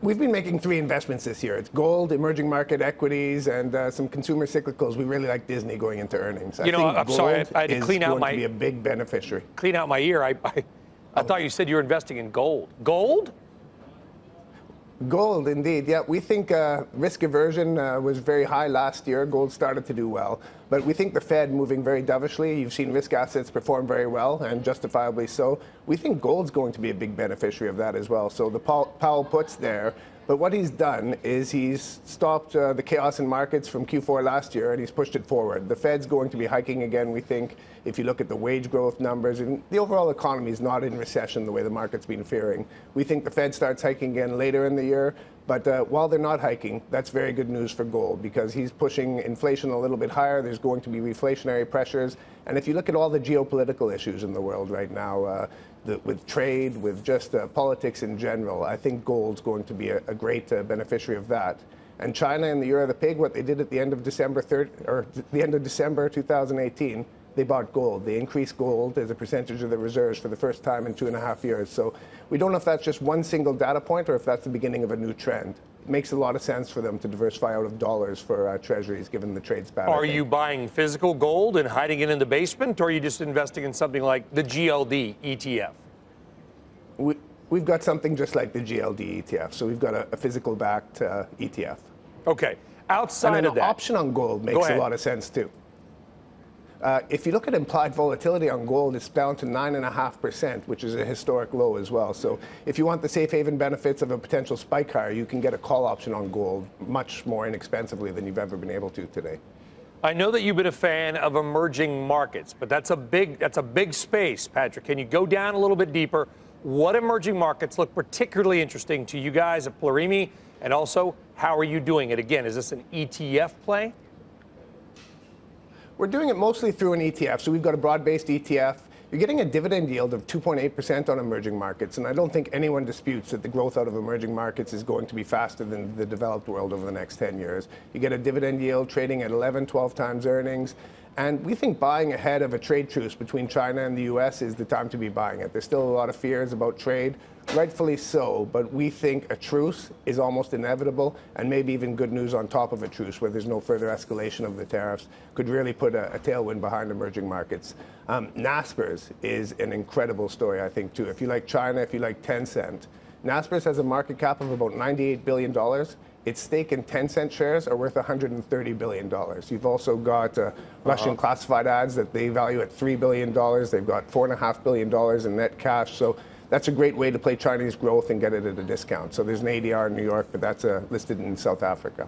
We've been making 3 investments this year. It's gold, emerging market equities, and some consumer cyclicals. We really like Disney going into earnings. You know, I'm sorry, I had to clean out to be a big beneficiary. Clean out my ear. I thought you said you were investing in gold. Gold? Gold, indeed. Yeah, we think risk aversion was very high last year. Gold started to do well. But we think the Fed moving very dovishly. You've seen risk assets perform very well, and justifiably so. We think gold's going to be a big beneficiary of that as well. So the Powell puts there. But what he's done is he's stopped the chaos in markets from Q4 last year, and he's pushed it forward. The Fed's going to be hiking again, we think, if you look at the wage growth numbers. And the overall economy is not in recession the way the market's been fearing. We think the Fed starts hiking again later in the year. But while they're not hiking, that's very good news for gold because he's pushing inflation a little bit higher. There's going to be reflationary pressures. And if you look at all the geopolitical issues in the world right now, with trade, with just politics in general, I think gold's going to be a great beneficiary of that. And China in the year of the pig, what they did at the end of December 2018, they bought gold. They increased gold as a percentage of the reserves for the first time in 2.5 years. So we don't know if that's just one single data point or if that's the beginning of a new trend. It makes a lot of sense for them to diversify out of dollars for treasuries, given the trade spat. Are you buying physical gold and hiding it in the basement, or are you just investing in something like the GLD ETF? We've got something just like the GLD ETF. So we've got a physical-backed ETF. Okay. Outside of that, an option on gold makes a lot of sense too. If you look at implied volatility on gold, it's down to 9.5%, which is a historic low as well. So if you want the safe haven benefits of a potential spike higher, you can get a call option on gold much more inexpensively than you've ever been able to today. I know that you've been a fan of emerging markets, but that's a big space, Patrick. Can you go down a little bit deeper? What emerging markets look particularly interesting to you guys at Plurimi? And also, how are you doing it? Again, is this an ETF play? We're doing it mostly through an ETF. So we've got a broad-based ETF. You're getting a dividend yield of 2.8% on emerging markets. And I don't think anyone disputes that the growth out of emerging markets is going to be faster than the developed world over the next 10 years. You get a dividend yield trading at 11, 12 times earnings. And we think buying ahead of a trade truce between China and the U.S. is the time to be buying it. There's still a lot of fears about trade, rightfully so, but we think a truce is almost inevitable, and maybe even good news on top of a truce where there's no further escalation of the tariffs could really put a tailwind behind emerging markets. Naspers is an incredible story, I think, too. If you like China, if you like Tencent, Naspers has a market cap of about $98 billion. Its stake in Tencent shares are worth $130 billion. You've also got Russian classified ads that they value at $3 billion. They've got $4.5 billion in net cash. So that's a great way to play Chinese growth and get it at a discount. So there's an ADR in New York, but that's listed in South Africa.